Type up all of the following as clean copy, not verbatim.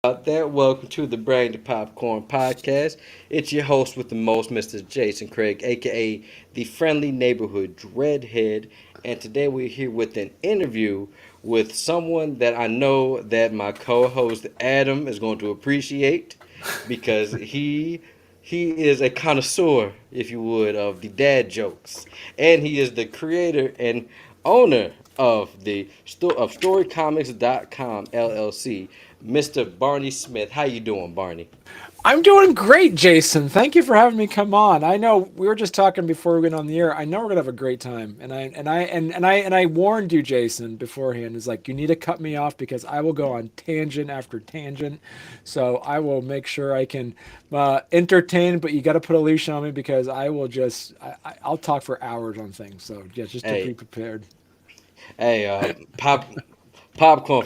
out there? Welcome to the Bring the Popcorn podcast. It's your host with the most, Mr. Jason Craig, aka the friendly neighborhood dreadhead. And today we're here with an interview with someone that I know that my co-host Adam is going to appreciate because he is a connoisseur, if you would, of the dad jokes, and he is the creator and owner of storycomics.com LLC, Mr. Barney Smith. How you doing, Barney? I'm doing great, Jason. Thank you for having me come on. I know we were just talking before we went on the air. I know we're gonna have a great time, and I warned you, Jason, beforehand. Is like you need to cut me off because I will go on tangent after tangent. So I will make sure I can entertain, but you got to put a leash on me because I will just I'll talk for hours on things. So yeah, just to be Hey, prepared. hey, popcorn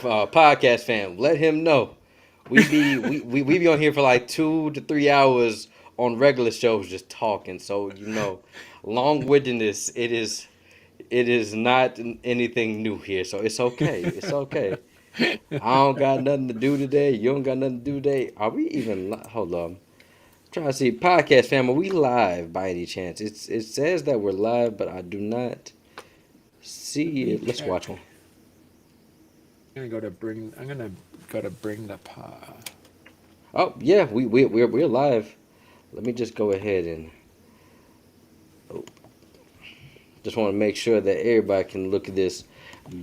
podcast fam, let him know we be on here for like 2 to 3 hours on regular shows just talking. So long windedness it is not anything new here. So it's okay. It's okay. I don't got nothing to do today. You don't got nothing to do today. Are we even? Hold on. Trying to see podcast fam. Are we live by any chance? It says that we're live, but I do not see Me it. Let's watch check. one. I'm gonna go to bring the pa. Oh yeah, we're live. Let me just go ahead and oh, just want to make sure that everybody can look at this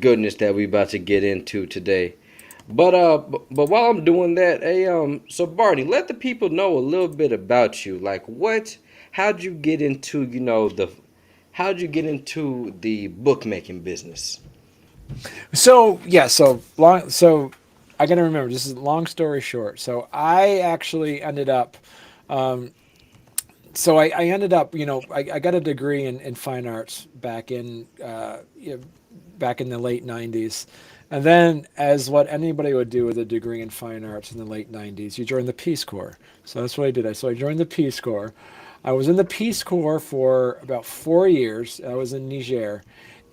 goodness that we about to get into today. But while I'm doing that, so Barney, let the people know a little bit about you. Like how'd you get into, how'd you get into the bookmaking business? So yeah, so long. So I got to remember. This is long story short. So I actually ended up. Um, I ended up. I got a degree in fine arts back in the late '90s, and then as what anybody would do with a degree in fine arts in the late '90s, you join the Peace Corps. So that's what I did. So I joined the Peace Corps. I was in the Peace Corps for about 4 years. I was in Niger,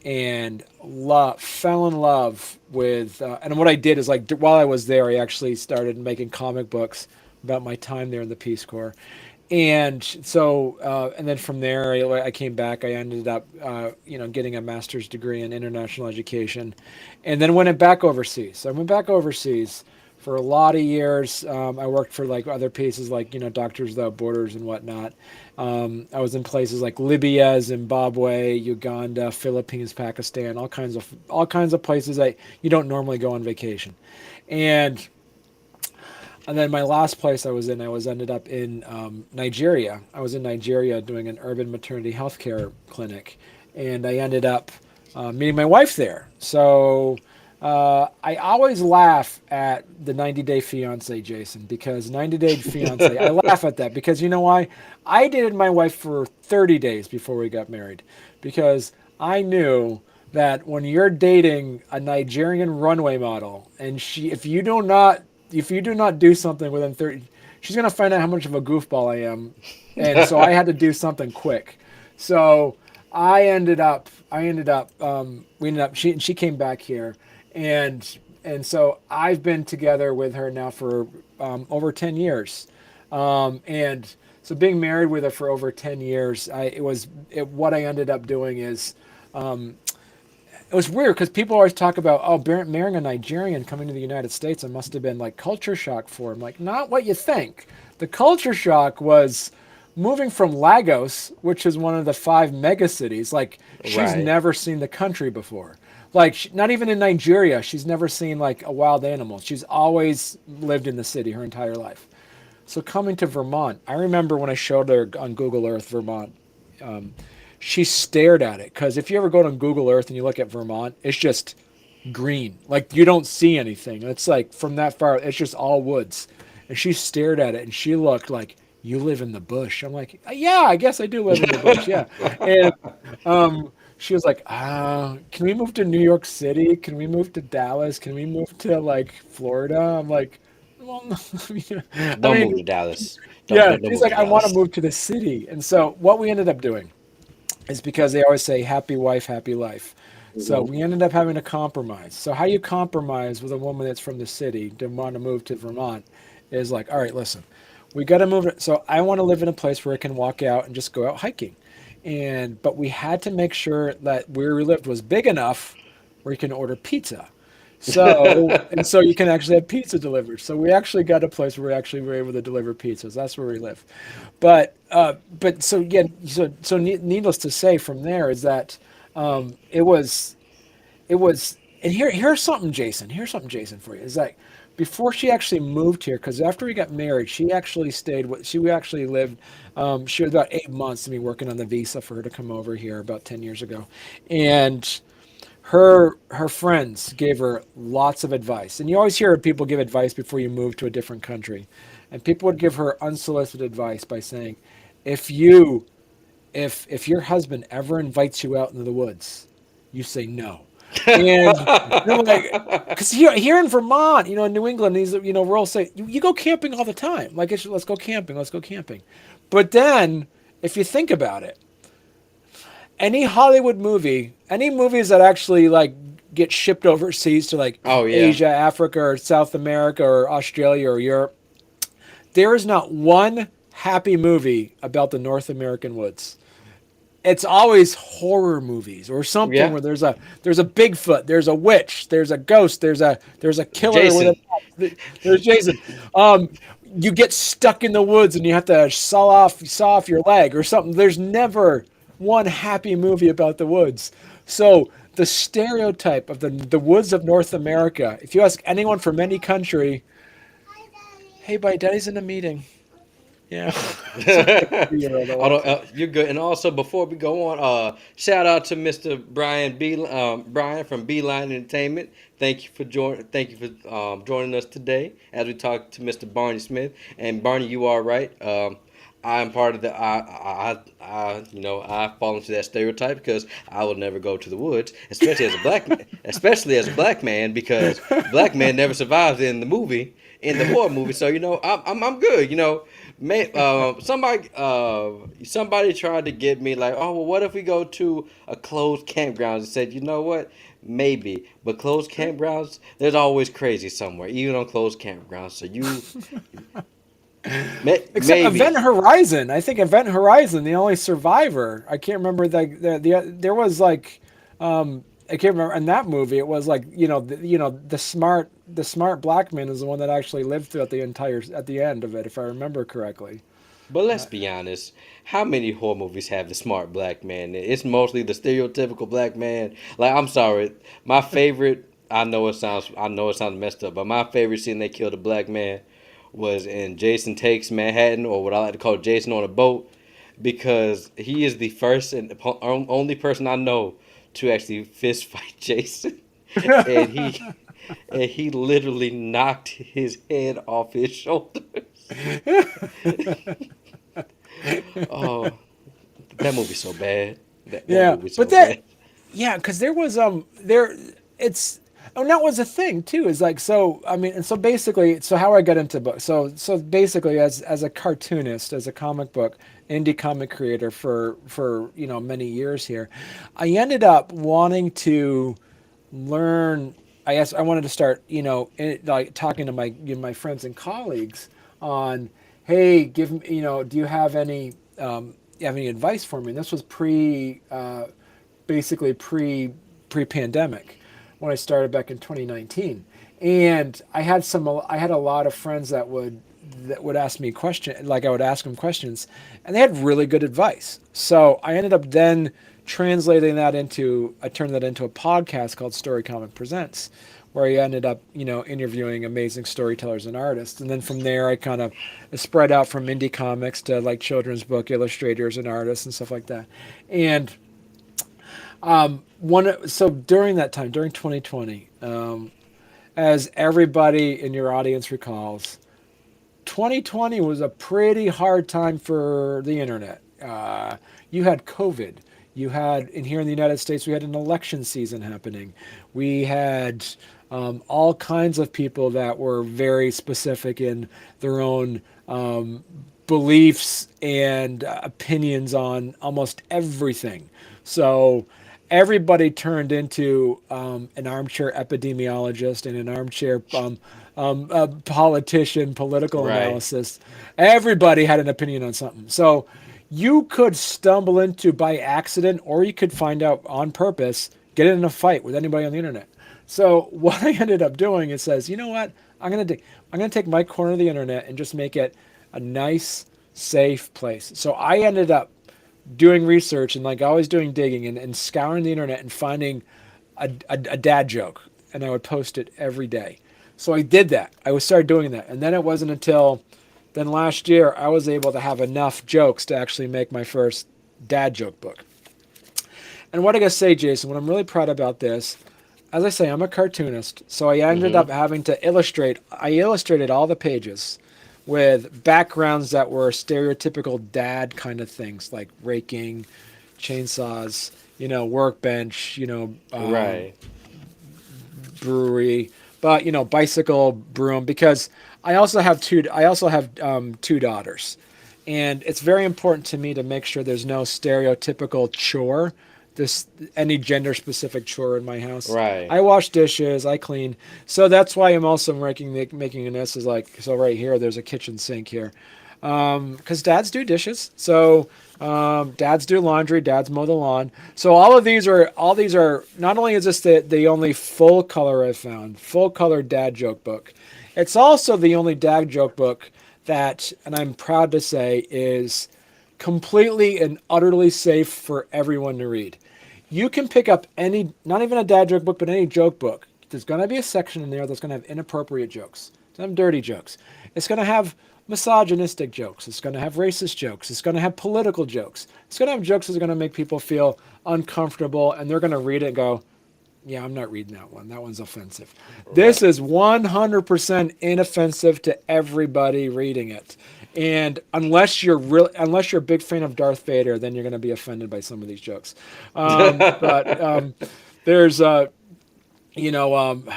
and fell in love with and what I did is like while I was there I actually started making comic books about my time there in the Peace Corps. And so and then from there I came back. I ended up getting a master's degree in international education, and then went back overseas. So I went back overseas for a lot of years. I worked for like other places like Doctors Without Borders and whatnot. I was in places like Libya, Zimbabwe, Uganda, Philippines, Pakistan, all kinds of places that you don't normally go on vacation. And then my last place I was ended up in Nigeria. I was in Nigeria doing an urban maternity healthcare clinic, and I ended up meeting my wife there. So I always laugh at the 90 Day Fiance, Jason, because 90 Day Fiance, I laugh at that because you know why? I dated my wife for 30 days before we got married because I knew that when you're dating a Nigerian runway model and if you do not do something within 30, she's going to find out how much of a goofball I am. And so I had to do something quick. So we ended up, she came back here, and so I've been together with her now for over 10 years. And so being married with her for over 10 years, what I ended up doing is, it was weird because people always talk about, oh, marrying a Nigerian coming to the United States, it must have been like culture shock for him. Like, not what you think. The culture shock was moving from Lagos, which is one of the five mega cities. Like, she's Right. never seen the country before. Like, not even in Nigeria, she's never seen like a wild animal. She's always lived in the city her entire life. So coming to Vermont, I remember when I showed her on Google Earth Vermont, she stared at it because if you ever go on Google Earth and you look at Vermont, it's just green. Like you don't see anything. It's like from that far, it's just all woods. And she stared at it and she looked like, you live in the bush. I'm like, yeah, I guess I do live in the bush. Yeah. And she was like, can we move to New York City? Can we move to Dallas? Can we move to like Florida? I'm like, well, no. I Don't move mean, to Dallas. Don't yeah. don't, don't She's move like, to I want to Dallas. move to the city. And so what we ended up doing is because they always say happy wife, happy life. So Mhm. we ended up having to compromise. So how you compromise with a woman that's from the city to want to move to Vermont is like, all right, listen, we got to move it. So I want to live in a place where I can walk out and just go out hiking. But we had to make sure that where we lived was big enough where you can order pizza. So you can actually have pizza delivered. So we actually got a place where we actually were able to deliver pizzas. That's where we live. But so yeah, needless to say, from there is that it was and here's something, Jason. Here's something, Jason, for you. Is that before she actually moved here, because after we got married, she actually stayed. She actually lived. She was about 8 months to me working on the visa for her to come over here about 10 years ago, and her friends gave her lots of advice. And you always hear people give advice before you move to a different country, and people would give her unsolicited advice by saying, if you if your husband ever invites you out into the woods, you say no. And like, because here in Vermont, in New England, these we're all saying you go camping all the time. Like, let's go camping, let's go camping. But then, if you think about it, any Hollywood movie, any movies that actually like get shipped overseas to like Oh yeah. Asia, Africa, or South America, or Australia, or Europe, there is not one happy movie about the North American woods. It's always horror movies or something Yeah. where there's a Bigfoot, there's a witch, there's a ghost, there's a killer with Jason. a there's Jason. You get stuck in the woods and you have to saw off your leg or something. There's never one happy movie about the woods. So the stereotype of the woods of North America, if you ask anyone from any country, hey, buddy, Daddy's in a meeting. Yeah, it's like a 3-year-old that Although, walks in. you're good. And also, before we go on, shout out to Mr. Brian from Beeline Entertainment. Thank you for joining us today as we talk to Mr. Barney Smith. And Barney, you are right. I'm part of the I fall into that stereotype because I will never go to the woods, especially as a black man, because black man never survives in the horror movie. So I'm good. Somebody tried to get me like, oh well, what if we go to a closed campground? And said, you know what? Maybe, but closed campgrounds, there's always crazy somewhere, even on closed campgrounds. So Except Event maybe. Horizon. I think Event Horizon, the only survivor. I can't remember there was like I can't remember in that movie. It was like the smart black man is the one that actually lived throughout the entire at the end of it, if I remember correctly. But let's be honest. How many horror movies have the smart black man? It's mostly the stereotypical black man. Like, I'm sorry, my favorite. I know it sounds messed up, but my favorite scene they killed a black man was in Jason Takes Manhattan, or what I like to call Jason on a Boat, because he is the first and only person I know to actually fist fight Jason, and he literally knocked his head off his shoulders. Oh, that movie's so bad. That Yeah, movie's but so bad. yeah, because there was it's and that was a thing too. Is like, so I mean, and so basically, so how I got into books. So basically, as a cartoonist, as a comic book indie comic creator for many years here, I ended up wanting to learn. I wanted to start like talking to my friends and colleagues on, hey, give me, do you have any advice for me? And this was basically pre-pandemic when I started back in 2019. And I had a lot of friends that would ask me questions, like I would ask them questions, and they had really good advice. So I ended up then I turned that into a podcast called Story Comic Presents, where I ended up, interviewing amazing storytellers and artists. And then from there, I kind of spread out from indie comics to like children's book illustrators and artists and stuff like that. And so during that time, during 2020, as everybody in your audience recalls, 2020 was a pretty hard time for the internet. You had COVID. You had, in here in the United States, we had an election season happening. We had all kinds of people that were very specific in their own beliefs and opinions on almost everything. So everybody turned into an armchair epidemiologist and an armchair politician, political Right. analysis. Everybody had an opinion on something. So you could stumble into by accident, or you could find out on purpose, get in a fight with anybody on the internet. So what I ended up doing is says, you know what? I'm gonna take my corner of the internet and just make it a nice, safe place. So I ended up doing research and like always doing digging and scouring the internet and finding a dad joke, and I would post it every day. So I did that. I would start doing that, and then it wasn't until then last year I was able to have enough jokes to actually make my first dad joke book. And what I gotta say, Jason, what I'm really proud about this, as I say, I'm a cartoonist, so I ended Mm-hmm. up having to illustrate. I illustrated all the pages with backgrounds that were stereotypical dad kind of things, like raking, chainsaws, workbench, Right. brewery, but bicycle, broom. Because I also have two daughters, and it's very important to me to make sure there's no stereotypical chore, this any gender specific chore in my house. Right. I wash dishes, I clean, so that's why I'm also making this is like, so right here there's a kitchen sink here, because dads do dishes. So dads do laundry, dads mow the lawn. So all these are not only is this the only full color I've found, full color dad joke book, it's also the only dad joke book that, and I'm proud to say, is completely and utterly safe for everyone to read. You can pick up any, not even a dad joke book, but any joke book. There's going to be a section in there that's going to have inappropriate jokes, some dirty jokes. It's going to have misogynistic jokes. It's going to have racist jokes. It's going to have political jokes. It's going to have jokes that are going to make people feel uncomfortable, and they're going to read it and go, yeah, I'm not reading that one. That one's offensive. Right. This is 100% inoffensive to everybody reading it. And unless you're a big fan of Darth Vader, then you're going to be offended by some of these jokes. But there's, you know, um,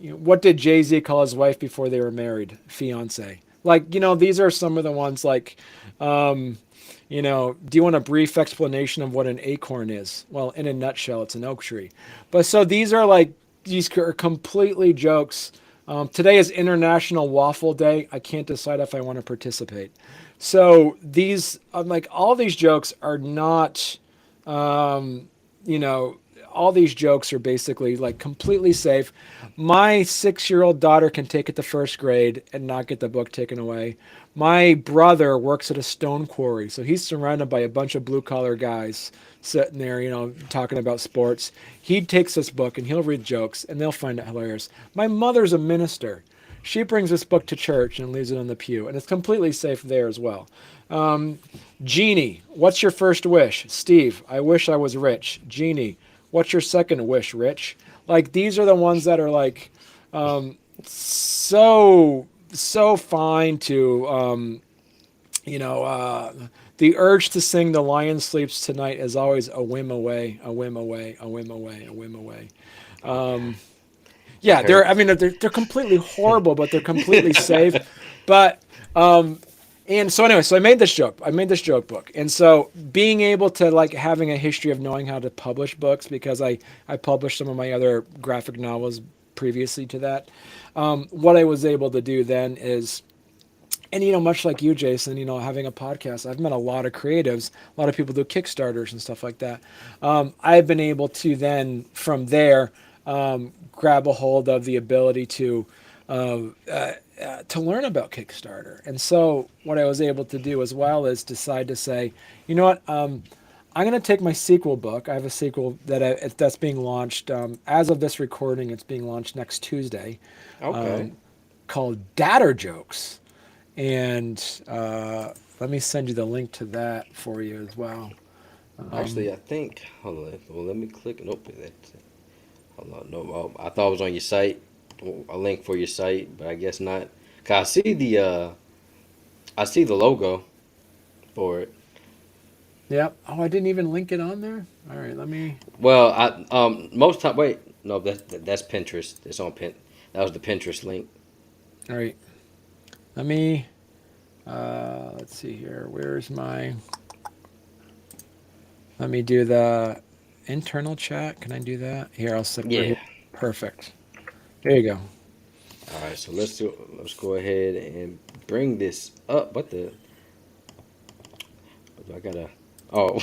what did Jay-Z call his wife before they were married? Fiance. Like, these are some of the ones like, um, do you want a brief explanation of what an acorn is? Well, in a nutshell, it's an oak tree. But so these are completely jokes. Today is International Waffle Day. I can't decide if I want to participate. So these, like, all these jokes are not, um, you know, all these jokes are basically like completely safe. My 6-year-old daughter can take it to first grade and not get the book taken away. My brother works at a stone quarry, so he's surrounded by a bunch of blue collar guys sitting there, talking about sports. He takes this book and he'll read jokes and they'll find it hilarious. My mother's a minister. She brings this book to church and leaves it on the pew, and it's completely safe there as well. Jeannie, what's your first wish? Steve, I wish I was rich. Jeannie, what's your second wish, Rich? Like, these are the ones that are like so fine to you know uh, the urge to sing "The Lion Sleeps Tonight" is always a whim away, a whim away, a whim away, a whim away. I Yeah, heard. they're completely horrible, but they're completely safe. But and so anyway, so I made this joke book, and so being able to, like, having a history of knowing how to publish books, because I published some of my other graphic novels previously to that. What I was able to do then is, and much like you, Jason, having a podcast, I've met a lot of creatives, a lot of people do Kickstarters and stuff like that. I've been able to then from there grab a hold of the ability uh, to learn about Kickstarter. And so what I was able to do as well is decide to say, you know what, I'm going to take my sequel book. I have a sequel that's being launched as of this recording. It's being launched next Tuesday, Okay. called Datter Jokes. And let me send you the link to that for you as well. Actually, I think. Hold on. Well, let me click. Nope. Hold on. No. I thought it was on your site. A link for your site, but I guess not. Cause I see the logo for it. Yep. Oh, I didn't even link it on there. All right, let me. Well, I most time. Wait. No, that's Pinterest. It's on Pin. That was the Pinterest link. All right, let me. Let's see here. Where's my? Let me do the. internal chat. Can I do that? Here, I'll sit right Yeah. here. Perfect. There you go. All right. So let's go ahead and bring this up. What the? I gotta. Oh,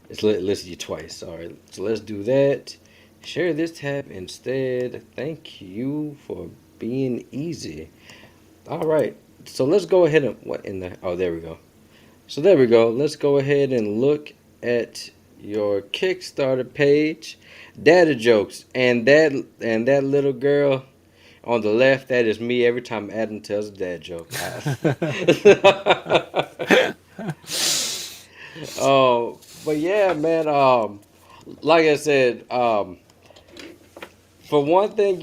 it's listed you twice. All right. So let's do that. Share this tab instead. Thank you for being easy. All right. So let's go ahead and what in the? Oh, there we go. So there we go. Let's go ahead and look at your Kickstarter page. Data jokes and that little girl on the left. That is me every time Adam tells a dad joke. Oh, but yeah, man. Like I said, for one thing,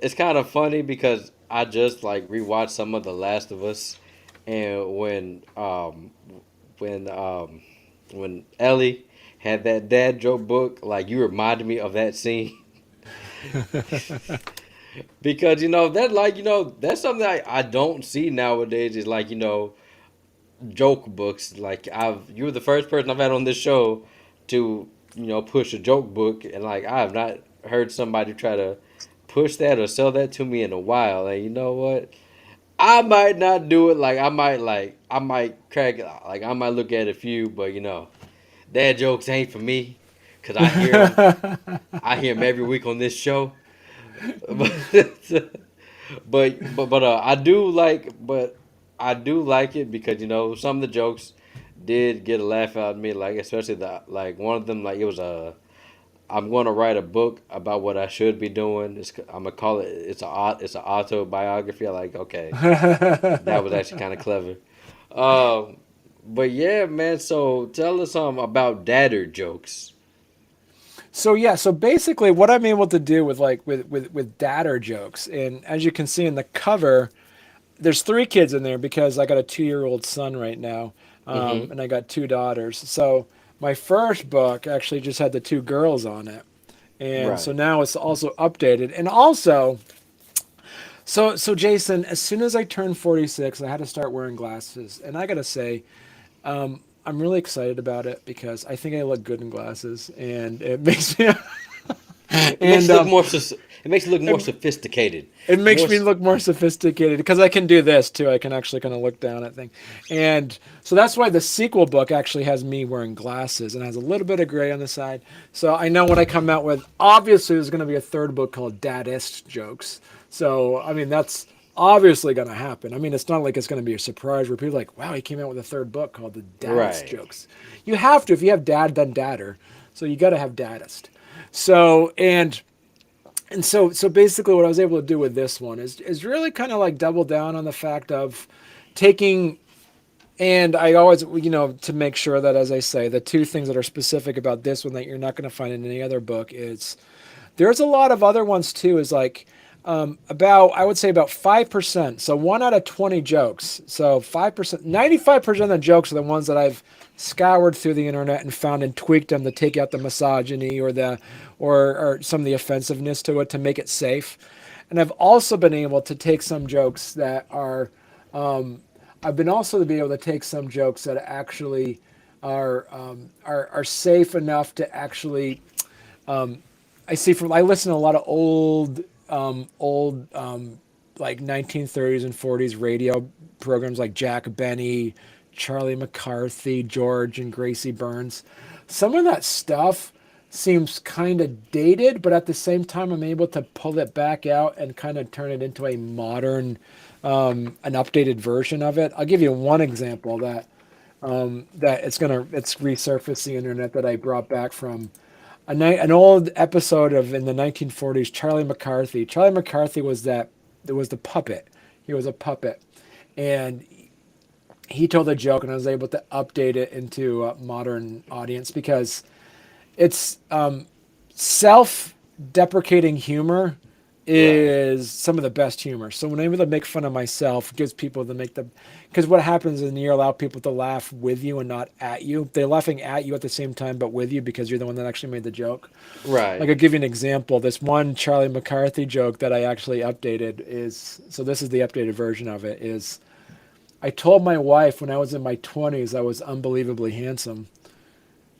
it's kind of funny because I just like rewatched some of The Last of Us, and when when Ellie had that dad joke book, like you reminded me of that scene because that that's something I don't see nowadays is like joke books. Like you were the first person I've had on this show to push a joke book, and like I have not heard somebody try to push that or sell that to me in a while. And you know what? I might not do it. I might crack. Like I might look at a few, but dad jokes ain't for me, cause I hear them. I hear them every week on this show. But I do like it because some of the jokes did get a laugh out of me. Like especially the like one of them like it was a. I'm going to write a book about what I should be doing. I'm gonna call it. It's an autobiography. I like okay, that was actually kind of clever. Um, but yeah, man. So tell us about dadder jokes. So yeah, so basically what I'm able to do with like with data jokes, and as you can see in the cover, there's three kids in there because I got a 2-year-old son right now, Mm-hmm. and I got two daughters. So my first book actually just had the two girls on it, and so Right. now it's also updated. And also, so Jason, as soon as I turned 46, I had to start wearing glasses, and I gotta say, I'm really excited about it because I think I look good in glasses, and it makes me It makes and you look more. It makes you look more it, sophisticated. it More. makes me look more sophisticated because I can do this too. I can actually kind of look down at things, and so that's why the sequel book actually has me wearing glasses and has a little bit of gray on the side. So I know when I come out with, obviously there's going to be a third book called Dadist Jokes. So I mean that's obviously going to happen. I mean it's not like it's going to be a surprise where people are like, wow, he came out with a third book called the Dadist Right. Jokes. You have to if you have dad then dadder, so you got to have Dadist. So so basically what I was able to do with this one is really kind of like double down on the fact of taking, and I always, to make sure that, as I say, the two things that are specific about this one that you're not going to find in any other book is there's a lot of other ones too, is like about, I would say about 5%. So 1 out of 20 jokes. So 5%, 95% of the jokes are the ones that I've scoured through the internet and found and tweaked them to take out the misogyny or some of the offensiveness to it to make it safe. And I've also been able to take some jokes that are, I've been also to be able to take some jokes that actually are safe enough to actually I listen to a lot of old like 1930s and 40s radio programs like Jack Benny, Charlie McCarthy, George and Gracie Burns. Some of that stuff seems kind of dated, but at the same time, I'm able to pull it back out and kind of turn it into a modern, an updated version of it. I'll give you one example that it's resurfaced the internet that I brought back from an old episode of in the 1940s. Charlie McCarthy. Charlie McCarthy was that there was the puppet. He was a puppet, and he told a joke, and I was able to update it into a modern audience because it's self-deprecating humor Right. is some of the best humor. So when I'm able to make fun of myself, it gives people to make the, because what happens is you allow people to laugh with you and not at you. They're laughing at you at the same time, but with you because you're the one that actually made the joke. Like Right. I'll give you an example. This one Charlie McCarthy joke that I actually updated is, so this is the updated version of it, is I told my wife when I was in my 20s I was unbelievably handsome.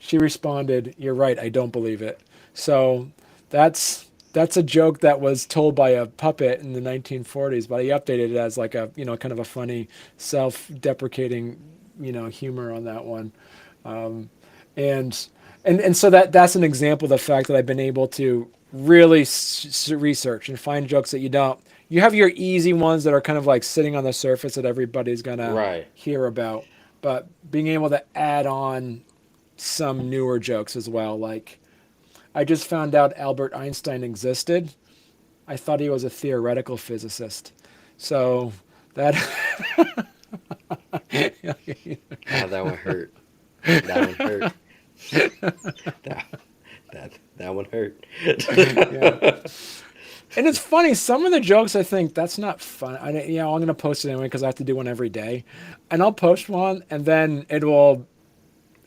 She responded, "You're right. I don't believe it." So that's a joke that was told by a puppet in the 1940s, but he updated it as like a kind of a funny, self-deprecating humor on that one. And and so that's an example of the fact that I've been able to really research and find jokes that you have your easy ones that are kind of like sitting on the surface that everybody's gonna Right. hear about, but being able to add on some newer jokes as well. Like I just found out Albert Einstein existed. I thought he was a theoretical physicist. So that Oh, that one hurt. That one hurt. That that one hurt. yeah. And it's funny. Some of the jokes I think that's not fun. I'm gonna post it anyway because I have to do one every day, and I'll post one, and then it will,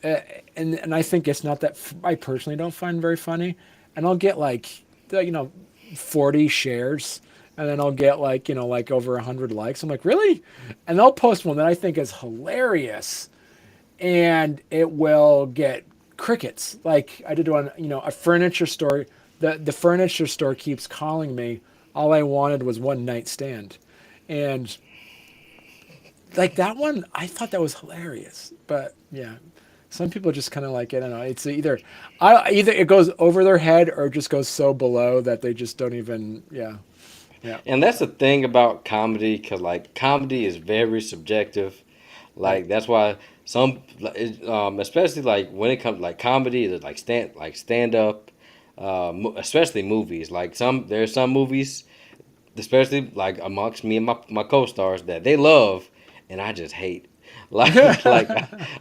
uh, and I think it's not that I personally don't find very funny, and I'll get like 40 shares, and then I'll get like over 100 likes. I'm like, really? And I'll post one that I think is hilarious, and it will get crickets. Like I did one, a furniture store. The furniture store keeps calling me. All I wanted was one night stand, and like that one, I thought that was hilarious. But yeah, some people just kind of like I don't know. It's either it goes over their head or it just goes so below that they just don't even. Yeah, yeah, And that's the thing about comedy, because like comedy is very subjective. right. Like that's why some, especially like when it comes like comedy, like stand up, especially movies. Like there's some movies, especially like amongst me and my co-stars that they love, and I just hate. Like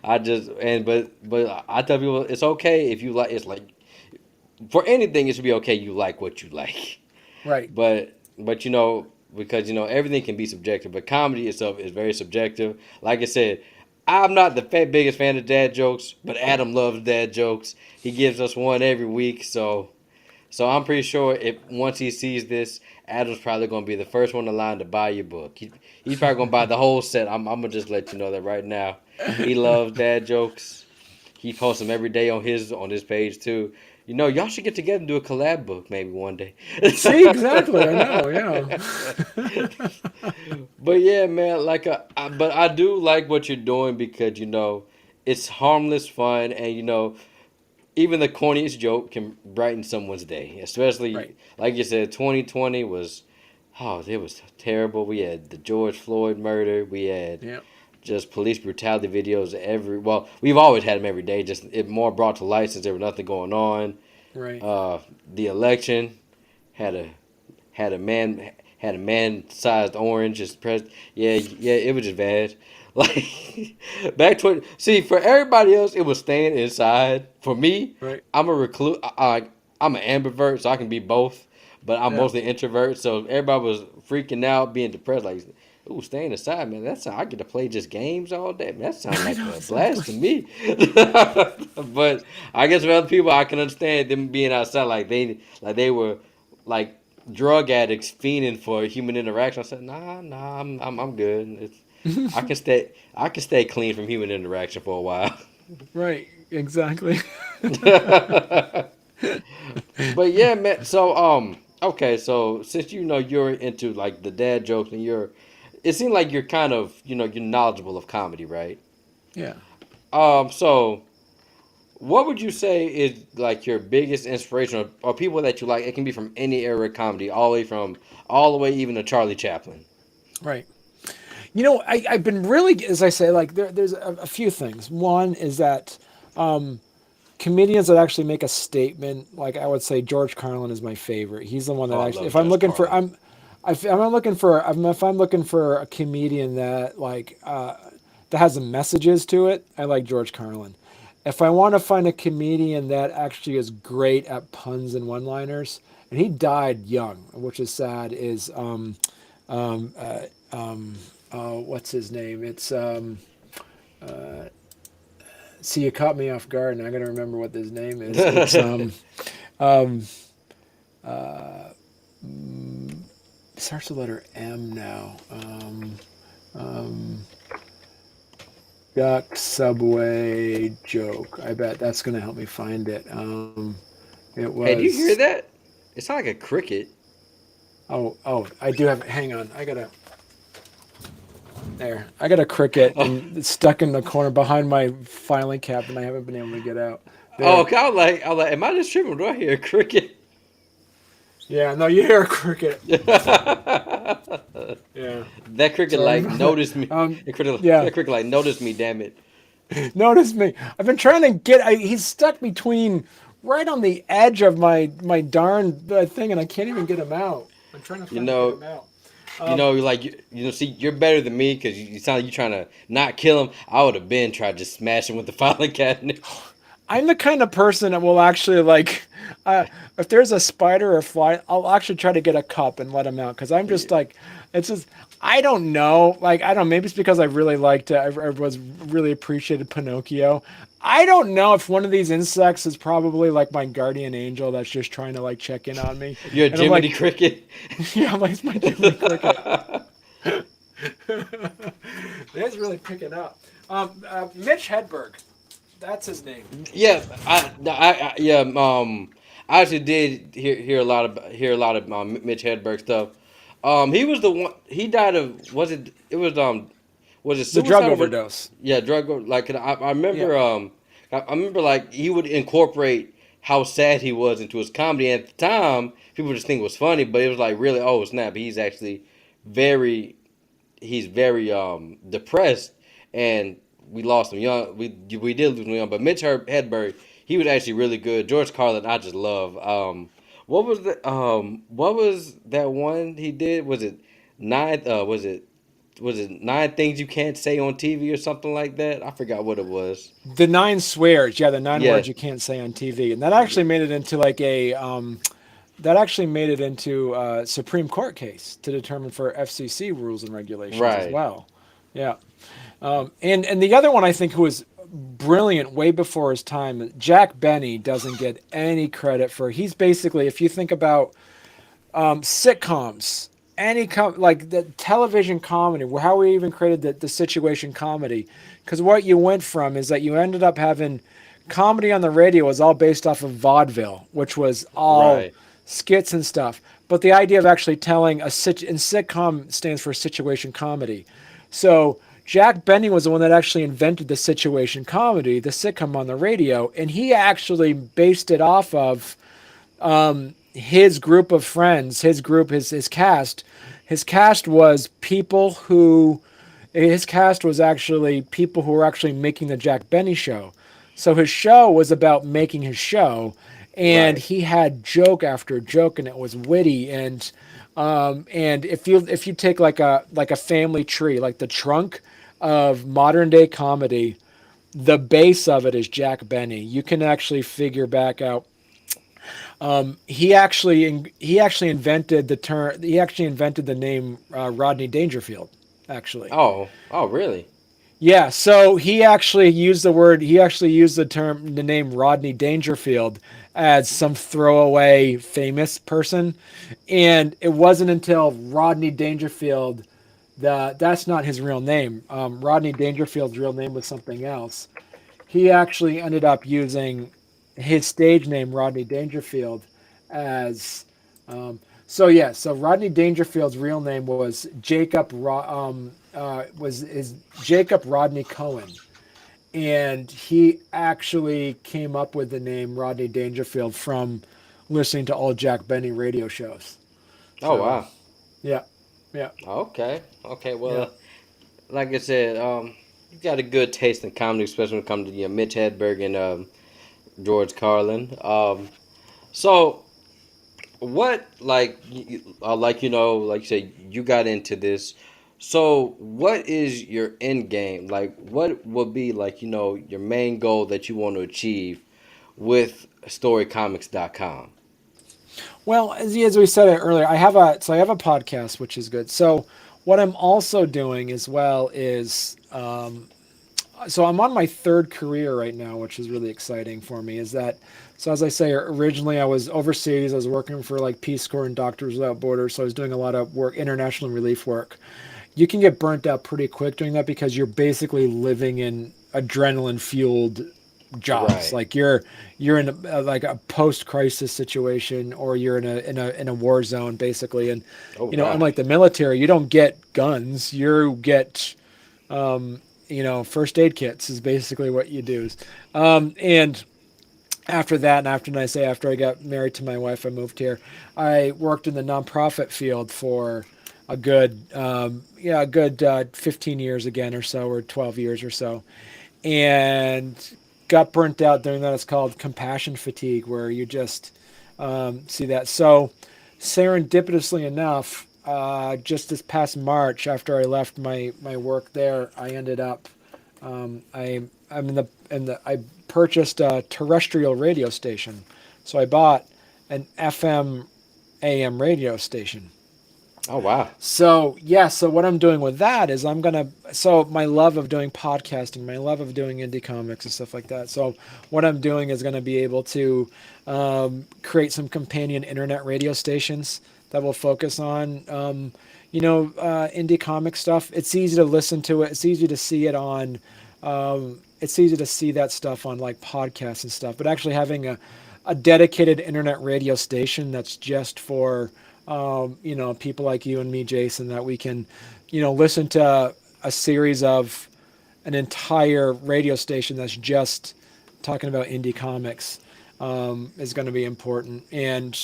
I just but I tell people it's okay if you like. It's like for anything it should be okay. You like what you like. Right. But because everything can be subjective, but comedy itself is very subjective. Like I said, I'm not the biggest fan of dad jokes, but Adam loves dad jokes. He gives us one every week, so I'm pretty sure if once he sees this, Adam's probably gonna be the first one in line to buy your book. He's probably gonna buy the whole set. I'm gonna just let you know that right now. He loves dad jokes. He posts them every day on his page too. Y'all should get together and do a collab book maybe one day. See, exactly. I know. Yeah. But yeah, man, but I do like what you're doing because it's harmless fun, and even the corniest joke can brighten someone's day. Right. Especially like you said, 2020 was, oh, it was terrible. We had the George Floyd murder. We had Yeah. just police brutality videos well, we've always had them every day. Just it more brought to light since there was nothing going on. Right. The election had a had a man-sized orange as president. Yeah, yeah, it was just bad. Like see, for everybody else, it was staying inside. For me, Right. I'm a recluse. I'm an ambivert, so I can be both. But I'm Yeah. mostly introvert, so everybody was freaking out, being depressed. Like, ooh, staying inside, man. That's I get to play just games all day. Man, that sounds I like know a blast to exactly. me. But I guess for other people, I can understand them being outside, like they were like drug addicts fiending for human interaction. I said, nah, I'm good. I can stay clean from human interaction for a while. Right. Exactly. But yeah, man. So okay. So since you're into like the dad jokes and it seems like you're kind of you're knowledgeable of comedy, right? Yeah. So what would you say is like your biggest inspiration or people that you like? It can be from any era of comedy, all the way even to Charlie Chaplin. Right. I've been really, as I say, like there's a few things. One is that comedians that actually make a statement, like I would say George Carlin is my favorite. He's the one Oh, that I actually, love if I'm Judge looking for, Carlin. if I'm looking for a comedian that that has some messages to it, I like George Carlin. If I want to find a comedian that actually is great at puns and one-liners, and he died young, which is sad, is um, uh, what's his name? It's see, you caught me off guard, and I'm gonna remember what his name is. It's um, it starts with the letter M now. Um, Duck Subway joke. I bet that's gonna help me find it. It Hey, do you was. hear that? It sounds like a cricket. Oh, I do have it. Hang on, I gotta. There, I got a cricket Oh, and it's stuck in the corner behind my filing cabinet. And I haven't been able to get out. oh, There. okay. I was like, am I just tripping? Do I hear a cricket? Yeah, no, you hear a cricket. that Yeah. cricket Sorry like about that. noticed me. Yeah. That cricket like noticed me. Damn it. Notice me. I've been trying to get. He's stuck between, right on the edge of my darn thing, and I can't even get him out. I'm trying to You finally get know, him out. you're like you know. See, you're better than me because you sound like you're trying to not kill him. I would have been trying to just smash him with the filing cabinet. I'm the kind of person that will actually like, if there's a spider or fly, I'll actually try to get a cup and let him out because I'm just like, it's just I don't know, like I don't. Maybe it's because I really liked it. I was really appreciated Pinocchio. I don't know if one of these insects is probably like my guardian angel that's just trying to like check in on me, You're a and I'm Jiminy like, Cricket. yeah, I'm like it's my Jiminy Cricket. It's really picking up. Mitch Hedberg, that's his name. Yeah, yeah. I actually did hear a lot of Mitch Hedberg stuff. He was the one. He died of was it? It was it The drug suicide or was overdose. yeah drug like I Yeah. remember I remember like he would incorporate how sad he was into his comedy. And at the time, people just think it was funny, but it was like really oh snap, very he's very depressed, and we lost him young. We did lose him young, but Hedberg, he was actually really good. George Carlin, I just love. What was that one he did? Was it nine? Was it nine things you can't say on TV or something like that? I forgot what it was. The nine swears, yeah, the nine Yeah, words you can't say on TV, and that actually made it into like a that actually made it into a Supreme Court case to determine for FCC rules and regulations as right. well. Yeah, and the other one I think who was brilliant way before his time, Jack Benny doesn't get any credit for. He's basically, if you think about sitcoms, like the television comedy, how we even created the situation comedy, because what you went from is that you ended up having comedy on the radio was all based off of vaudeville, which was all Right. skits and stuff. But the idea of actually telling and sitcom stands for situation comedy. So Jack Benny was the one that actually invented the situation comedy, the sitcom on the radio, and he actually based it off of his group of friends, his cast. His cast was people who, his cast was actually people who were actually making the Jack Benny show. So his show was about making his show, and Right. he had joke after joke, and it was witty. And if you take like a family tree, like the trunk of modern day comedy, the base of it is Jack Benny. You can actually figure back out he actually invented the term. He actually invented the name Rodney Dangerfield. Actually, Oh, really? yeah. So he actually used the word. He actually used the name Rodney Dangerfield as some throwaway famous person, and it wasn't until Rodney Dangerfield that's not his real name. Rodney Dangerfield's real name was something else. He actually ended up using his stage name Rodney Dangerfield as so yeah, so Rodney Dangerfield's real name was Jacob Rodney Cohen, and he actually came up with the name Rodney Dangerfield from listening to all Jack Benny radio shows. Oh So wow. yeah, yeah, Okay. Okay. Well, yeah. like I said, you got a good taste in comedy, especially when it comes to Mitch Hedberg and George Carlin. So what like like you said you got into this. So what is your end game? Like what would be like your main goal that you want to achieve with storycomics.com? Well, as we said earlier, I have a podcast, which is good. So what I'm also doing as well is so I'm on my third career right now, which is really exciting for me. Is that so? As I say, originally I was overseas. I was working for like Peace Corps and Doctors Without Borders, so I was doing a lot of work, international relief work. you can get burnt out pretty quick doing that because you're basically living in adrenaline fueled jobs. Right. Like you're in like a post crisis situation, or you're in a war zone basically. And Oh unlike the gosh. military, you don't get guns. You get first aid kits is basically what you do. And after that, and after I got married to my wife, I moved here. I worked in the nonprofit field for a good 15 years again or so, or 12 years or so, and got burnt out doing that. It's called compassion fatigue, where you just see that. So serendipitously enough, just this past March, after I left my work there, I ended up I'm in the I purchased a terrestrial radio station. So I bought an FM AM radio station. Oh wow. So yeah, so what I'm doing with that is so my love of doing podcasting, my love of doing indie comics and stuff like that. So what I'm doing is gonna be able to create some companion internet radio stations that will focus on indie comic stuff. It's easy to listen to it. It's easy to see it on. It's easy to see that stuff on like podcasts and stuff. But actually having a dedicated internet radio station that's just for people like you and me, Jason, that we can, listen to a series of an entire radio station that's just talking about indie comics is going to be important. And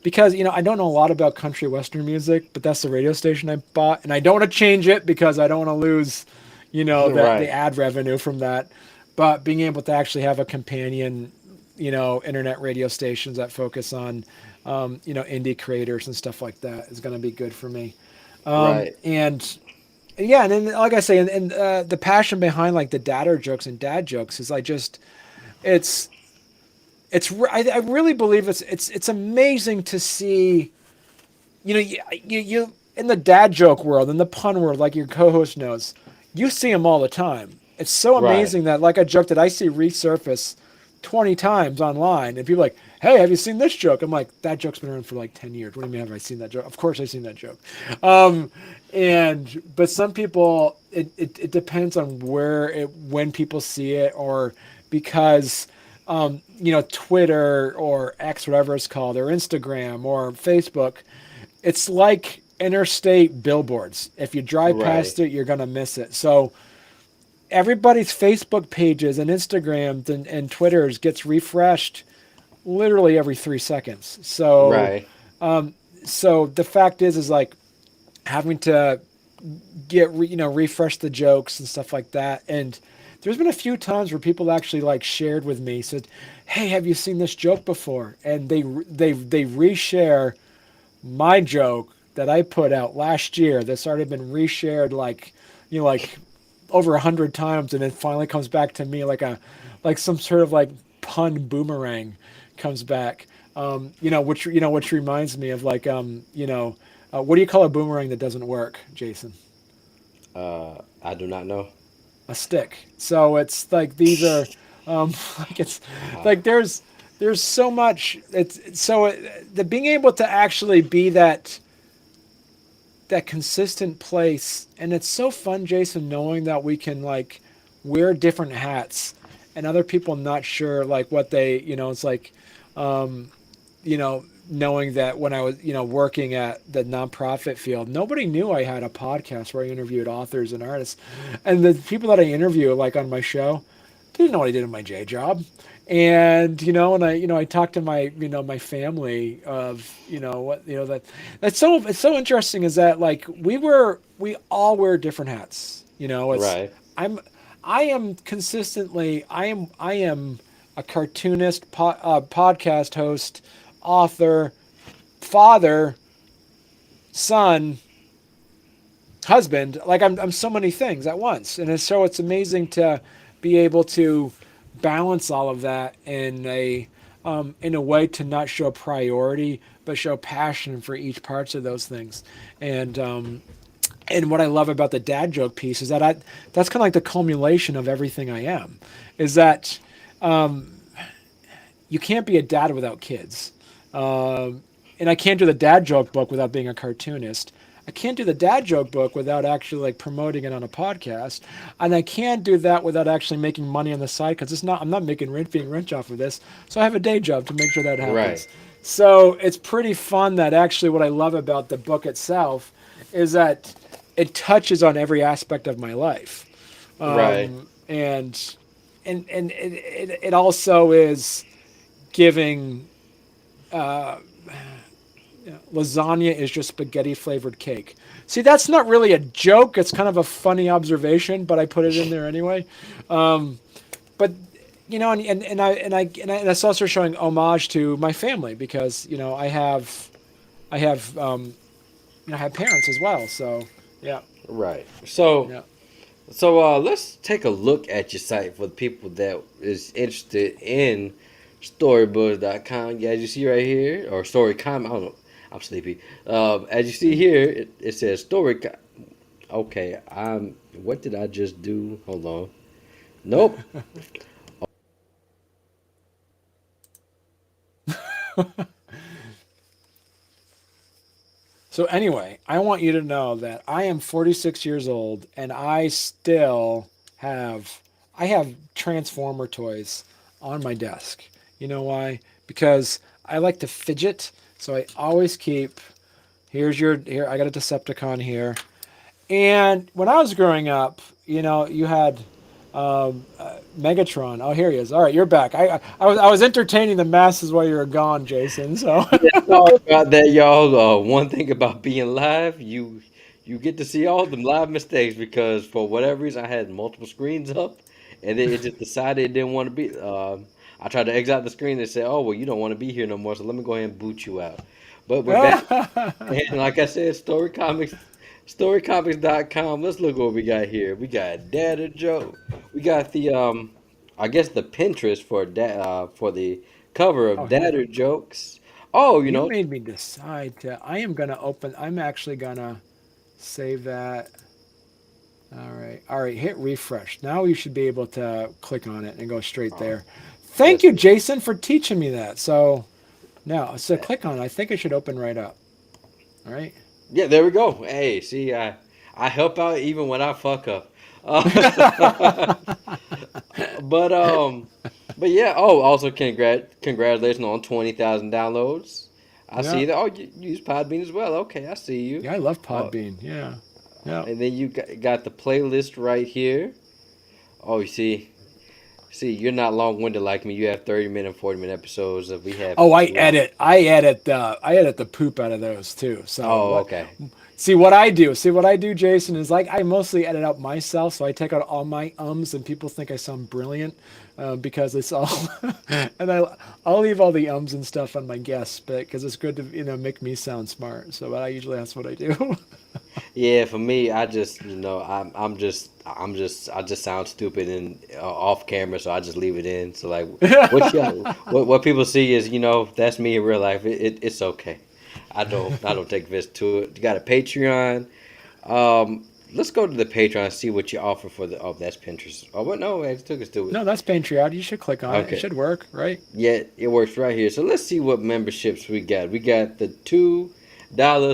because I don't know a lot about country western music, but that's the radio station I bought, and I don't want to change it because I don't want to lose, the Right. ad revenue from that. But being able to actually have a companion, internet radio stations that focus on, indie creators and stuff like that is going to be good for me. Right. And yeah, and then like I say, and the passion behind like the dad jokes is it's I really believe it's amazing to see, you in the dad joke world, in the pun world, like your co-host knows, you see them all the time. It's so Right. amazing that like a joke that I see resurface 20 times online, and people are like, hey, have you seen this joke? I'm like, that joke's been around for like 10 years. What do you mean, have I seen that joke? Of course I've seen that joke. Um, but some people, it depends on when people see it, or because Twitter or X, whatever it's called, or Instagram or Facebook, it's like interstate billboards. If you drive Right. past it, you're gonna miss it. So everybody's Facebook pages and Instagrams and Twitters gets refreshed literally every 3 seconds. Right. So the fact is like having to refresh the jokes and stuff like that. And there's been a few times where people actually like shared with me, said, hey, have you seen this joke before? And they reshare my joke that I put out last year that's already been reshared like over 100 times, and it finally comes back to me like some sort of like pun boomerang comes back. Which reminds me of like what do you call a boomerang that doesn't work, Jason? I do not know. A stick. So it's like these are like it's Uh, like there's so much. It's so the being able to actually be that consistent place, and it's so fun, Jason, knowing that we can like wear different hats, and other people not sure like what they it's like um, knowing that when I was, working at the nonprofit field, nobody knew I had a podcast where I interviewed authors and artists. And the people that I interview, like on my show, didn't know what I did in my J job. And, and I talked to my family of, what, that it's so interesting is that like we all wear different hats. right. I'm, I am consistently, I am a cartoonist, podcast host, author, father, son, husband. Like I'm so many things at once, and it's amazing to be able to balance all of that in a way to not show priority but show passion for each parts of those things. And um, and what I love about the dad joke piece is that that's kind of like the culmination of everything I am, is that you can't be a dad without kids. And I can't do the dad joke book without being a cartoonist. I can't do the dad joke book without actually like promoting it on a podcast, and I can't do that without actually making money on the side because it's not. I'm not making being rich off of this. So I have a day job to make sure that Right. happens. So it's pretty fun that actually what I love about the book itself is that it touches on every aspect of my life, Right. and it also is giving lasagna is just spaghetti flavored cake. See, that's not really a joke. It's kind of a funny observation, but I put it in there anyway. But and it's also showing homage to my family because I have I have parents as well. So yeah, Right. So yeah. let's take a look at your site for the people that is interested in storybooks.com. Yeah, as you see right here, or storycom. I don't know. I'm sleepy. As you see here, it says story. Okay, What did I just do? Hold on. Nope. So anyway, I want you to know that I am 46 years old and I still have I have Transformer toys on my desk. You know why? Because I like to fidget, so I always keep here I got a Decepticon here. And when I was growing up, you had Megatron. Oh, here he is. All right, you're back. I was entertaining the masses while you were gone, Jason. So Sorry about that, y'all. One thing about being live, you get to see all the live mistakes because for whatever reason I had multiple screens up, and then it just decided it didn't want to be. I tried to exit out the screen and say, "Oh well, you don't want to be here no more, so let me go ahead and boot you out." But we're back, and like I said, storycomics.com. Let's look what we got here. We got Data Joe. We got I guess the Pinterest for the cover oh, of here. Data Jokes. Oh, You made me decide to. I am gonna open. I'm actually gonna save that. All right. Hit refresh. Now you should be able to click on it and go straight oh, there. Thank let's you, see. Jason, for teaching me that. So now, so click on it. I think it should open right up. All right. Yeah, there we go. Hey, see, I help out even when I fuck up. Uh, but but yeah. Oh, also congratulations on 20,000 downloads. I Yeah. see that. Oh, you use Podbean as well. Okay, I see you. Yeah. I love Oh, Podbean. Yeah. Yeah. and then you got the playlist right here. Oh, you see, you're not long-winded like me. You have 30-minute, 40-minute episodes. We have Oh, I 2 hours. edit. I edit the poop out of those too. So Oh, what? okay. See what I do. See what I do, Jason, is like I mostly edit out myself, so I take out all my ums, and people think I sound brilliant because it's all. And I'll leave all the ums and stuff on my guests, but because it's good to make me sound smart. So, but I usually that's what I do. Yeah, for me, I just, I just sound stupid and off camera, so I just leave it in. So like, what people see is, that's me in real life. It's okay. I don't take offense to it. You got a Patreon. Let's go to the Patreon and see what you offer for the. Oh, that's Pinterest. Oh, what? No, it took us to it. No, that's Patreon. You should click on it. It Okay. should work, right? Yeah, it works right here. So let's see what memberships we got. We got the $2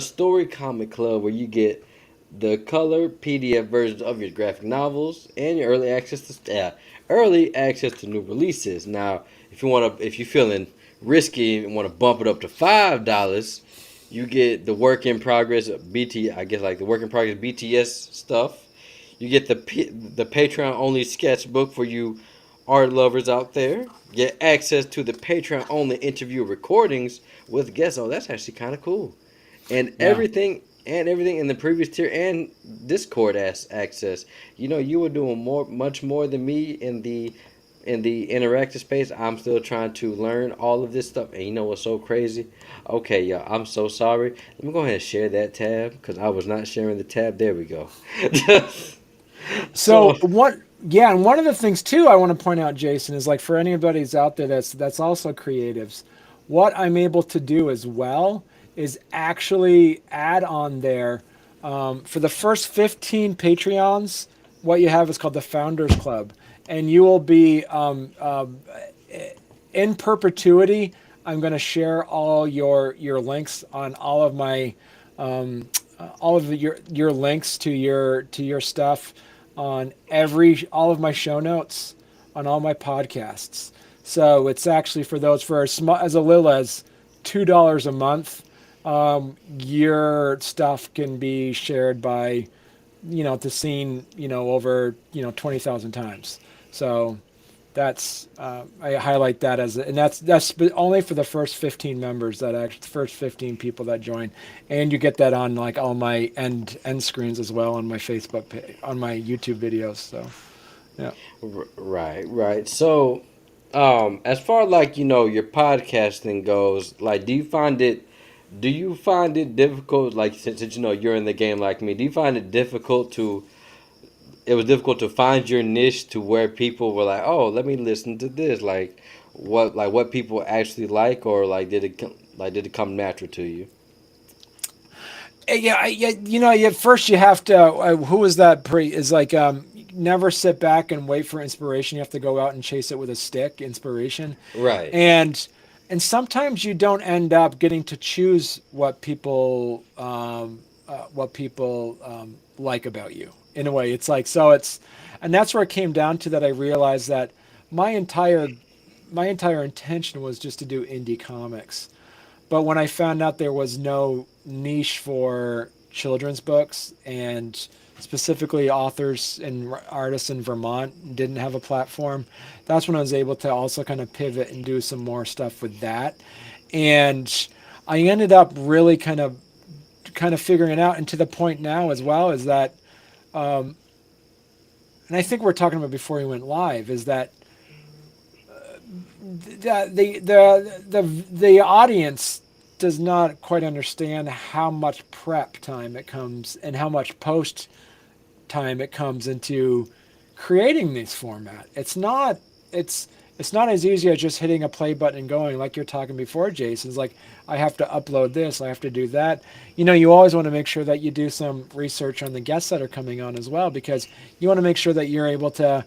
Story Comic Club where you get the color PDF versions of your graphic novels and your early access to new releases. Now, if you're feeling risky and want to bump it up to $5, you get the work in progress BT. I guess like the work in progress BTS stuff. You get the Patreon only sketchbook for you art lovers out there. Get access to the Patreon only interview recordings with guests. Oh, that's actually kind of cool. And Yeah. everything in the previous tier and Discord access. You were doing much more than me in the interactive space. I'm still trying to learn all of this stuff. And you know what's so crazy? Okay, y'all, I'm so sorry. Let me go ahead and share that tab because I was not sharing the tab. There we go. So So, what? Yeah, and one of the things too I want to point out, Jason, is like for anybody who's out there that's also creatives, what I'm able to do as well is actually add on there for the first 15 Patreons. What you have is called the Founders Club, and you will be in perpetuity. I'm going to share all your links on all of my all of your links to your stuff on all of my show notes on all my podcasts. So it's actually for those for as little as $2 a month. Your stuff can be shared by to seen over 20,000 times. So that's I highlight that and that's only for the first 15 members that actually first 15 people that join, and you get that on like all my end screens as well on my Facebook page, on my YouTube videos. So yeah. Right, right. So, as far like your podcasting goes, like, do you find it difficult? Like, since you're in the game like me, do you find it difficult to? It was difficult to find your niche to where people were like, oh, let me listen to this. Like what people actually like, or like did it come natural to you? Yeah, yeah, first you have to. Who is that? Is like never sit back and wait for inspiration. You have to go out and chase it with a stick. Inspiration, Right. and sometimes you don't end up getting to choose what people like about you. In a way, it's like so. And that's where it came down to that. I realized that my entire intention was just to do indie comics. But when I found out there was no niche for children's books, and specifically authors and artists in Vermont didn't have a platform, that's when I was able to also kind of pivot and do some more stuff with that. And I ended up really kind of figuring it out, and to the point now as well is that, and I think we're talking about before we went live, is that the audience does not quite understand how much prep time it comes and how much post time it comes into creating this format. It's not as easy as just hitting a play button and going, like you're talking before, Jason. It's like, I have to upload this, I have to do that. You always want to make sure that you do some research on the guests that are coming on as well, because you want to make sure that you're able to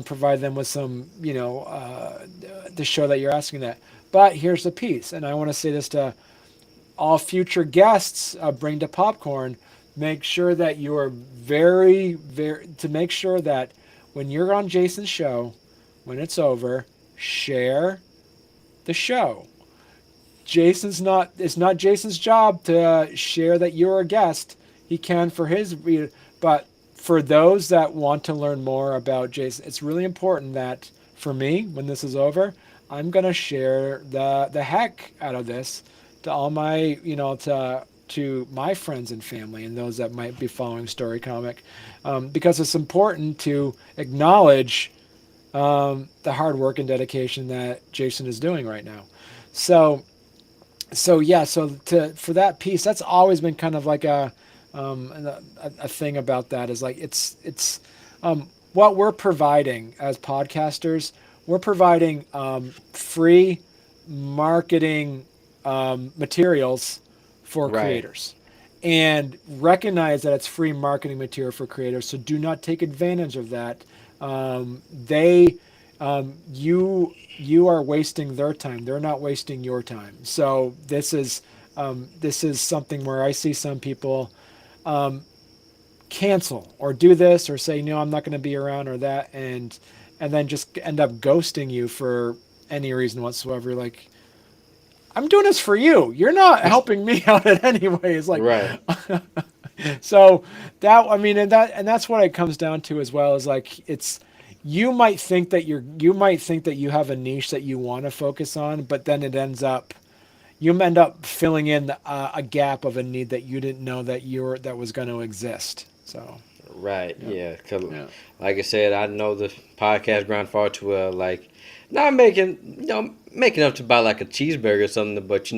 provide them with some, the show that you're asking that. But here's the piece, and I want to say this to all future guests, bring to popcorn. Make sure that you are to make sure that when you're on Jason's show, when it's over, share the show. It's not Jason's job to share that you're a guest. He can for his, but for those that want to learn more about Jason, it's really important that for me, when this is over, I'm gonna share the heck out of this to all my, to my friends and family and those that might be following Story Comic, because it's important to acknowledge the hard work and dedication that Jason is doing right now. So, yeah, for that piece, that's always been kind of like a thing about that is like what we're providing as podcasters. We're providing free marketing materials for Right. creators, and recognize that it's free marketing material for creators. So do not take advantage of that. They you are wasting their time. They're not wasting your time. So this is something where I see some people cancel or do this or say, no, I'm not going to be around, or that, and then just end up ghosting you for any reason whatsoever. Like, I'm doing this for you. You're not helping me out in any way. It's like, Right. so that, I mean, and that's what it comes down to as well, is like, you might think that you have a niche that you want to focus on, but then you end up filling in a gap of a need that you didn't know that was going to exist. So Right, yeah, yeah. 'Cause yeah, like I said, I know the podcast ground far too well. Like, not making, making up to buy like a cheeseburger or something, but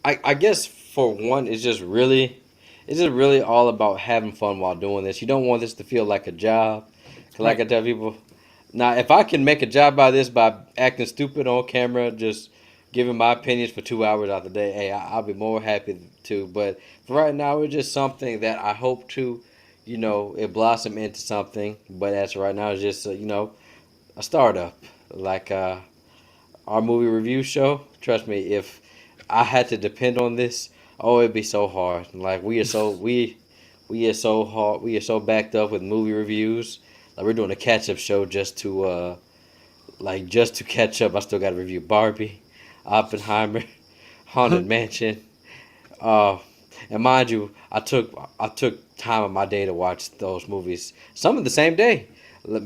I guess for one, it's just really all about having fun while doing this. You don't want this to feel like a job. 'Cause like right. I tell people, now if I can make a job out of this by acting stupid on camera, just giving my opinions for 2 hours out of the day, hey, I'll be more happy to. But for right now, it's just something that I hope to, it blossom into something. But as of right now, it's just a startup, like our movie review show. Trust me, if I had to depend on this Oh, it'd be so hard. Like we are so hard. We are so backed up with movie reviews. Like we're doing a catch up show just to just to catch up. I still got to review Barbie, Oppenheimer, Haunted Mansion. Uh, and mind you, I took time of my day to watch those movies. Some of the same day.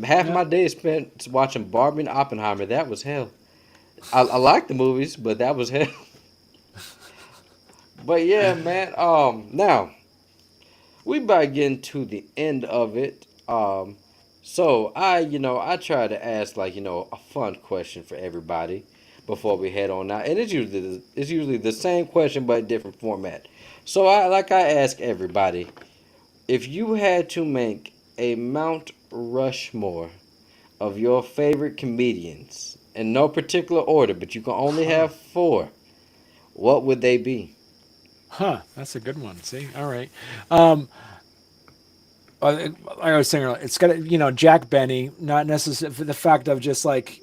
Half of Yeah. my day is spent watching Barbie and Oppenheimer. That was hell. I like the movies, but that was hell. But yeah, man. Now we about getting to the end of it. So I try to ask like a fun question for everybody before we head on out, and it's usually the same question but different format. So I ask everybody, if you had to make a Mount Rushmore of your favorite comedians in no particular order, but you can only Huh. have four, what would they be? Huh. That's a good one. See. All right. Um, like I was saying earlier, it's got Jack Benny, not necessarily for the fact of just like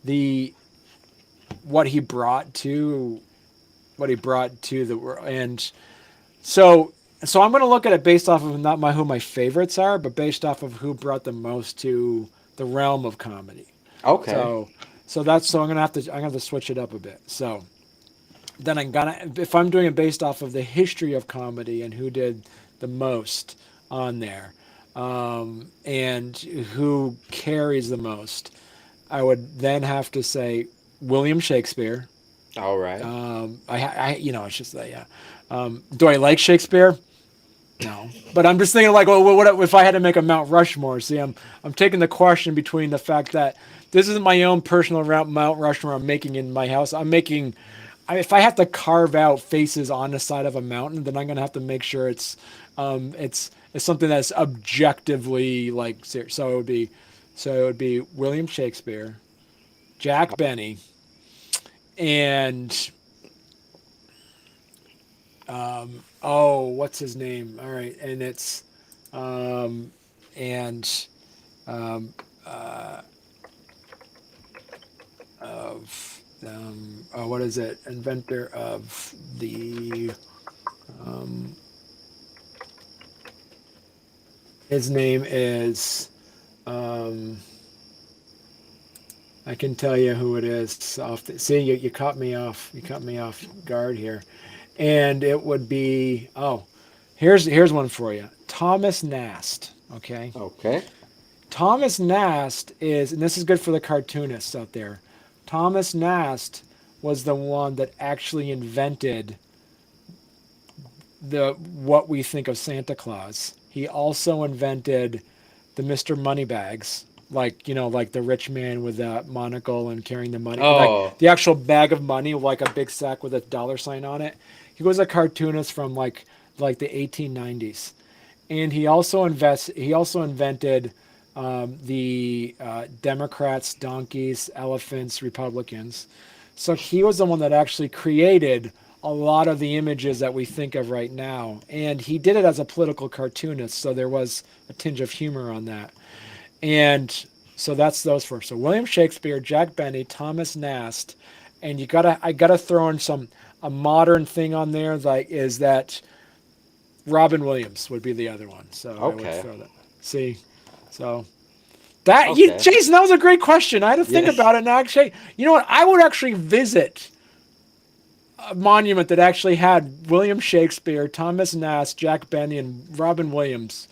the what he brought to the world, and so I'm going to look at it based off of not my who my favorites are, but based off of who brought the most to the realm of comedy. Okay. So I'm gonna have to switch it up a bit. So then I'm gonna if I'm doing it based off of the history of comedy and who did the most on there, and who carries the most, I would then have to say William Shakespeare. All right. It's just that, yeah. Do I like Shakespeare? No, but I'm just thinking like, well, what if I had to make a Mount Rushmore? See, I'm taking the question between the fact that this isn't my own personal Mount Rushmore I'm making in my house. If I have to carve out faces on the side of a mountain, then I'm gonna have to make sure it's something that's objectively like serious. So it would be William Shakespeare, Jack Benny, and what's his name? All right, and it's and um, of what is it? Inventor of the his name is um, I can tell you who it is. See, you caught me off. You caught me off guard here, and it would be here's one for you. Thomas Nast. Okay, Okay. Thomas Nast is, and this is good for the cartoonists out there. Thomas Nast was the one that actually invented the what we think of Santa Claus. He also invented the Mr. Moneybags, like the rich man with that monocle and carrying the money, like Oh, the actual bag of money, like a big sack with a dollar sign on it. He was a cartoonist from like the 1890s, and he also invented the Democrats, donkeys, elephants, Republicans. So he was the one that actually created a lot of the images that we think of right now, and he did it as a political cartoonist. So there was a tinge of humor on that, and so that's those four. So William Shakespeare, Jack Benny, Thomas Nast, and I gotta throw in a modern thing on there, like is that Robin Williams would be the other one. So I would okay. throw that. See, so Okay. Jason, that was a great question. I had to think Yeah. about it, and actually, you know what? I would actually visit a monument that actually had William Shakespeare, Thomas Nast, Jack Benny, and Robin Williams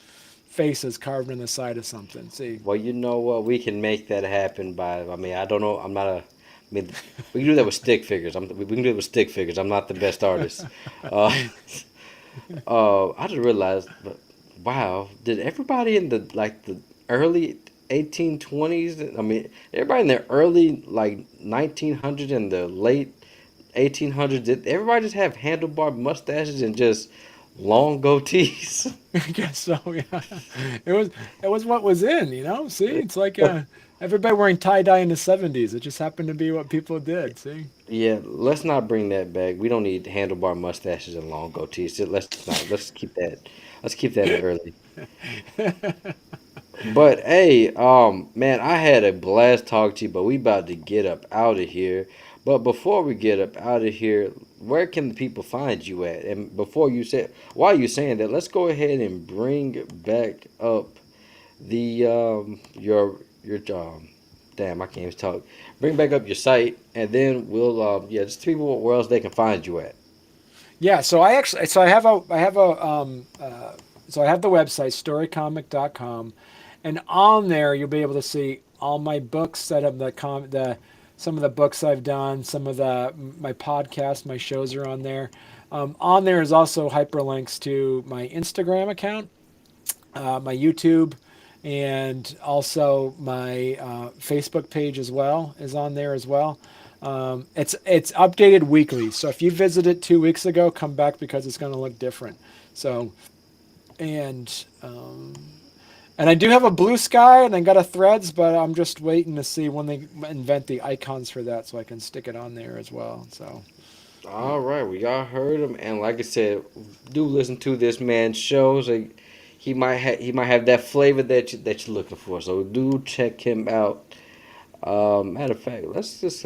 faces carved in the side of something. See, Well, you know what? We can make that happen by. I mean, I don't know. I'm not a. I mean, we can do that with stick figures. We can do it with stick figures. I'm not the best artist. Uh, I just realized, but wow, did everybody in the early 1820s? I mean, everybody in the early 1900s and the late 1800s. Did everybody just have handlebar mustaches and just long goatees? I guess so. Yeah, it was it was what was in. See, it's like everybody wearing tie dye in the '70s. It just happened to be what people did. See. Yeah, let's not bring that back. We don't need handlebar mustaches and long goatees. Let's not. Let's keep that. Let's keep that in early. But hey, man, I had a blast talking to you, but we about to get up out of here. But before we get up out of here, where can the people find you at? And before you say, while you're saying that, let's go ahead and bring back up the your damn, I can't even talk. Bring back up your site, and then we'll just people where else they can find you at. Yeah, so I have the website storycomic.com, and on there you'll be able to see all my books that have the some of the books I've done, some of the my podcasts, my shows are on there. On there is also hyperlinks to my Instagram account, my YouTube, and also my Facebook page as well is on there as well. It's updated weekly, so if you visited 2 weeks ago, come back because it's going to look different. So and and I do have a Blue Sky and I got a Threads, but I'm just waiting to see when they invent the icons for that so I can stick it on there as well. So All right, we all heard him, and like I said, do listen to this man's shows. He might have that flavor that you're looking for. So do check him out. Matter of fact, let's just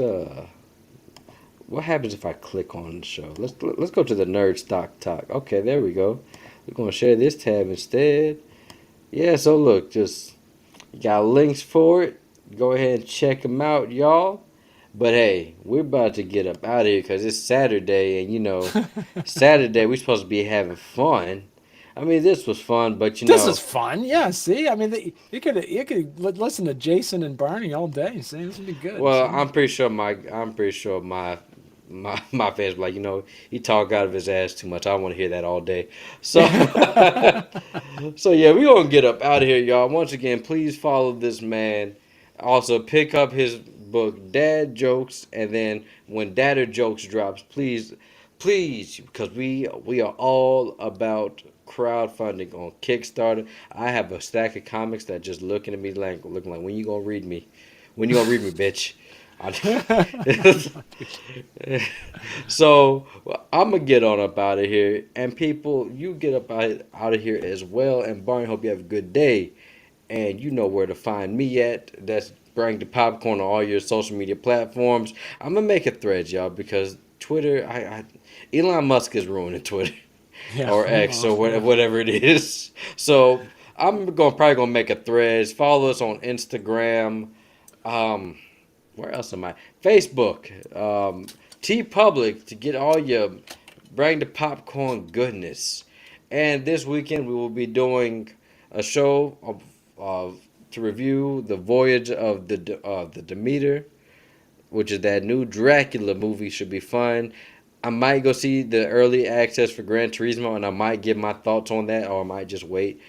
what happens if I click on the show? Let's go to the Nerd Stock Talk. Okay, there we go. We're gonna share this tab instead. Yeah, so look, just you got links for it. Go ahead and check them out, y'all. But hey, we're about to get up out of here because it's Saturday, and Saturday we're supposed to be having fun. I mean, this was fun, but this is fun. Yeah, see, I mean, you could listen to Jason and Barney all day. See, this would be good. well, See? I'm pretty sure my fans be like, he talk out of his ass too much. I don't want to hear that all day. So so yeah, we gonna get up out of here, y'all. Once again, please follow this man. Also, pick up his book, Dad Jokes, and then when Dadder Jokes drops, please, because we are all about crowdfunding on Kickstarter. I have a stack of comics that just looking at me like looking like when you gonna read me, bitch. So I'm gonna get on up out of here, and people, you get up out of here as well. And Barney, hope you have a good day, and you know where to find me at. That's Bring the Popcorn on all your social media platforms. I'm gonna make a thread, y'all, because Twitter, Elon Musk is ruining Twitter Yeah. or X or whatever it is. So probably gonna make a thread. Follow us on Instagram. Where else am I? Facebook. T Public to get all your Bring the Popcorn goodness. And this weekend we will be doing a show to review the Voyage of the Demeter, which is that new Dracula movie. Should be fun. I might go see the early access for Gran Turismo, and I might give my thoughts on that, or I might just wait.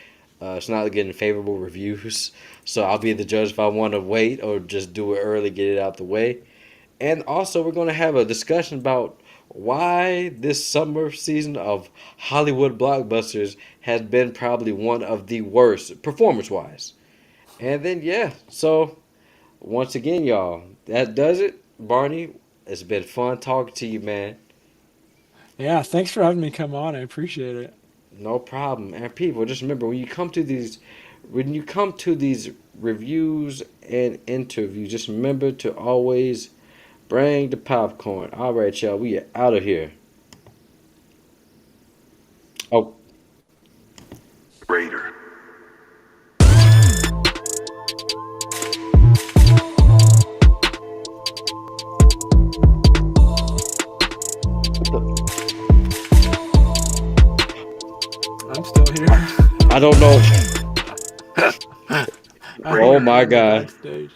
It's not getting favorable reviews, so I'll be the judge if I want to wait or just do it early, get it out the way. And also, we're going to have a discussion about why this summer season of Hollywood blockbusters has been probably one of the worst, performance-wise. And then, yeah, so once again, y'all, that does it. Barney, it's been fun talking to you, man. Yeah, thanks for having me come on. I appreciate it. No problem. And people, just remember when you come to these reviews and interviews, just remember to always bring the popcorn. All right, y'all, we are out of here. Oh, Raider. I'm still here. I don't know. I Oh heard my it God. backstage.